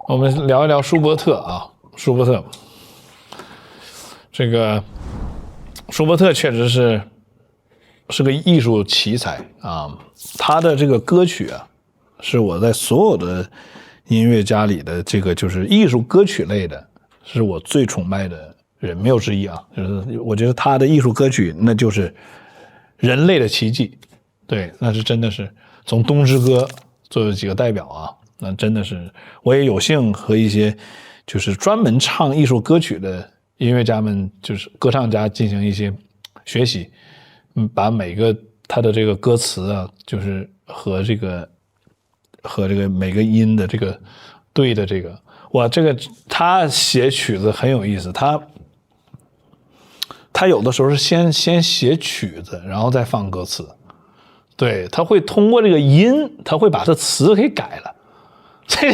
我们聊一聊舒伯特啊，舒伯特，这个舒伯特确实是个艺术奇才啊，他的这个歌曲啊，是我在所有的音乐家里的这个就是艺术歌曲类的，是我最崇拜的人，没有之一啊。就是我觉得他的艺术歌曲那就是人类的奇迹，对，那是真的是从《冬之歌》作为几个代表啊。那真的是，我也有幸和一些就是专门唱艺术歌曲的音乐家们，就是歌唱家进行一些学习，把每个他的这个歌词啊，就是和这个每个音的这个对的这个，哇，这个他写曲子很有意思，他有的时候是先写曲子，然后再放歌词，对，他会通过这个音，他会把这词给改了。这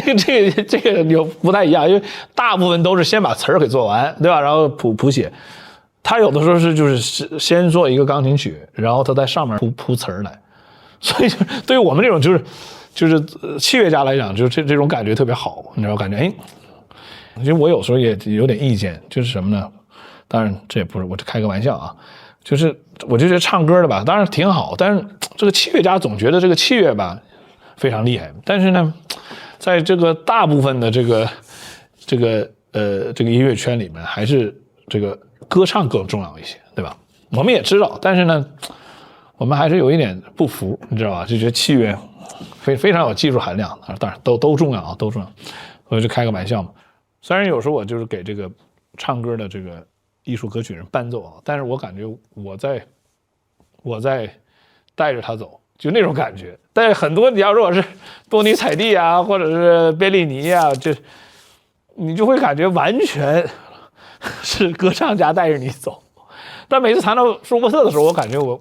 个就不太一样，因为大部分都是先把词儿给做完，对吧？然后谱写。他有的时候就是先做一个钢琴曲，然后他在上面铺词儿来。所以对于我们这种就是器乐家来讲，就是这种感觉特别好，你知道，感觉其实我有时候也有点意见，就是什么呢？当然这也不是，我这开个玩笑啊，就是我就觉得唱歌的吧，当然挺好，但是这个器乐家总觉得这个器乐吧非常厉害，但是呢。在这个大部分的这个音乐圈里面，还是这个歌唱更重要一些，对吧？我们也知道，但是呢，我们还是有一点不服，你知道吧？就觉得器乐非常有技术含量，当然都重要啊，都重要。我就开个玩笑嘛。虽然有时候我就是给这个唱歌的这个艺术歌曲人伴奏啊，但是我感觉我在带着他走。就那种感觉，但是很多你要如果是多尼采蒂啊，或者是贝利尼啊，你就会感觉完全是歌唱家带着你走。但每次谈到舒伯特的时候，我感觉我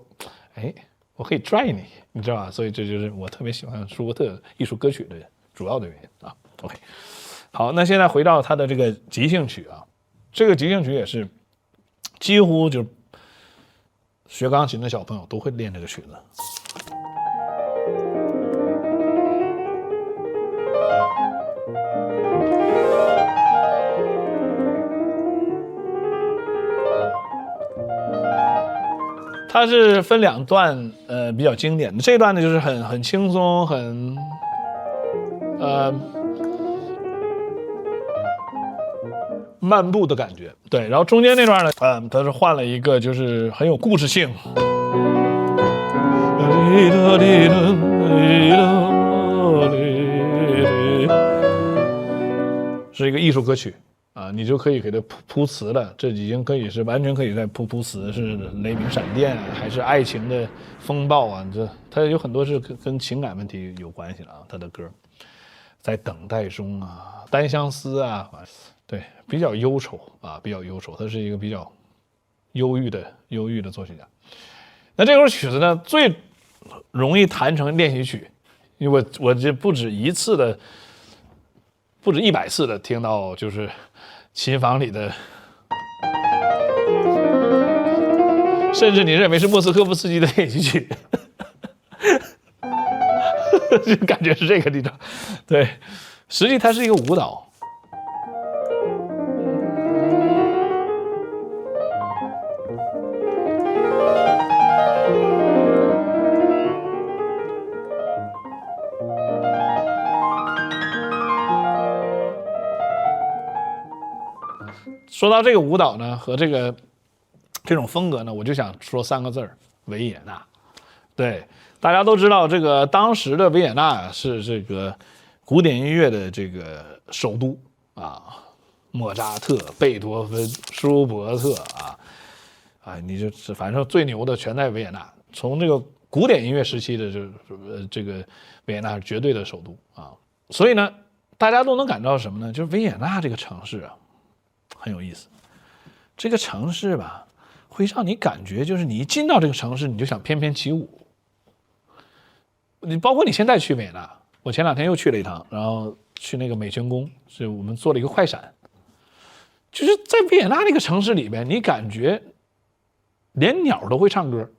可以拽你，你知道吧？所以这就是我特别喜欢舒伯特艺术歌曲的主要的原因啊。OK， 好，那现在回到他的这个即兴曲啊，这个即兴曲也是几乎就学钢琴的小朋友都会练这个曲子。它是分两段，比较经典的。这一段呢，就是很轻松，漫步的感觉。对，然后中间那段呢，它是换了一个，就是很有故事性，是一个艺术歌曲。啊，你就可以给它铺词了，这已经可以是完全可以在铺词，是雷鸣闪电还是爱情的风暴啊？它有很多是跟情感问题有关系的啊。他的歌，在等待中啊，单相思啊，对，比较忧愁啊，比较忧愁。他是一个比较忧郁的作曲家。那这首曲子呢，最容易弹成练习曲，因为我这不止100次的听到就是琴房里的，甚至你认为是莫斯科夫斯基的练习曲，就感觉是这个地方。对，实际它是一个舞蹈。说到这个舞蹈呢，和这种风格呢，我就想说3个字儿：维也纳。对，大家都知道，这个当时的维也纳是这个古典音乐的这个首都啊，莫扎特、贝多芬、舒伯特啊，你就是反正最牛的全在维也纳。从这个古典音乐时期的这个维也纳是绝对的首都啊，所以呢，大家都能感到什么呢？就是维也纳这个城市啊。很有意思，这个城市吧，会让你感觉就是你一进到这个城市，你就想翩翩起舞。你包括你现在去维也纳，我前2天又去了一趟，然后去那个美泉宫，是我们做了一个快闪。就是在维也纳那个城市里边，你感觉连鸟都会唱歌。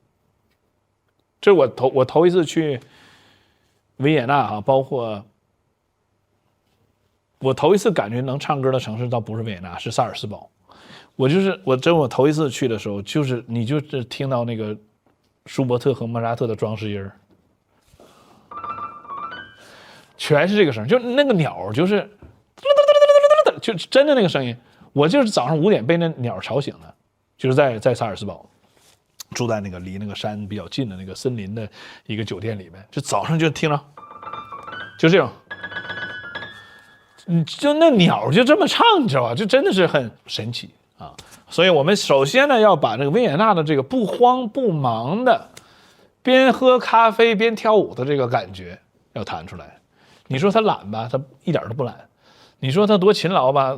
这是我头一次去维也纳啊，包括我头一次感觉能唱歌的城市倒不是维也纳，是萨尔斯堡。我头一次去的时候，你就是听到那个舒伯特和莫扎特的装饰音，全是这个声，就那个鸟就是就真的那个声音。我就是早上5点被那鸟吵醒的，就是在萨尔斯堡，住在那个离那个山比较近的那个森林的一个酒店里面，就早上就听着，就这种，就那鸟就这么唱，你知道吧？就真的是很神奇啊！所以我们首先呢要把这个维也纳的这个不慌不忙的，边喝咖啡边跳舞的这个感觉要弹出来。你说他懒吧，他一点都不懒；你说他多勤劳吧，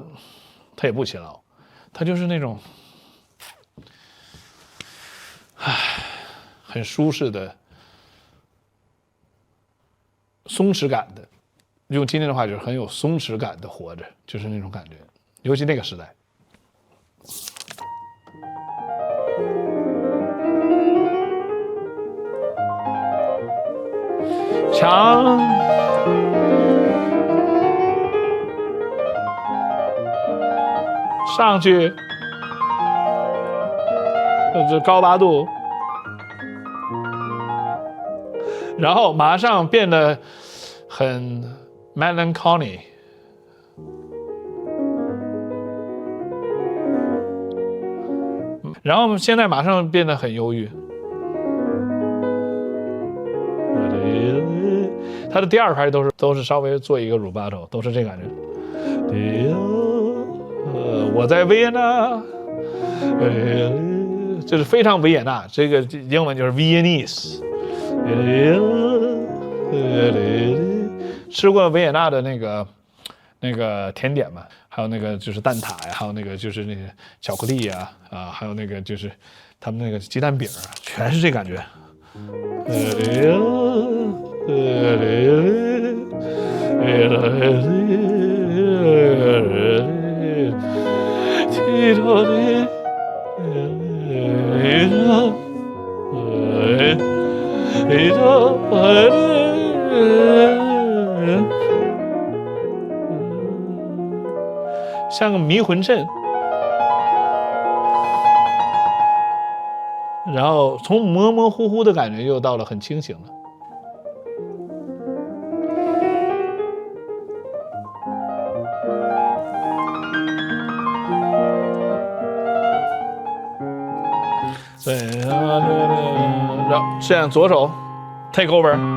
他也不勤劳，他就是那种，很舒适的、松弛感的，用今天的话就是很有松弛感的活着，就是那种感觉，尤其那个时代。墙上去，这高八度，然后马上变得很 melancholy， 然后现在马上变得很忧郁。他的第二拍都是稍微做一个 rubato， 都是这感觉。我在维也纳，就是非常维也纳，这个英文就是 Viennese。吃过维也纳的那个甜点嘛，还有那个就是蛋挞呀，还有那个就是那个巧克力呀，还有那个就是他们那个鸡蛋饼啊，全是这感觉。像个迷魂阵，然后从模模糊糊的感觉又到了很清醒了。对，然后这样左手 take over。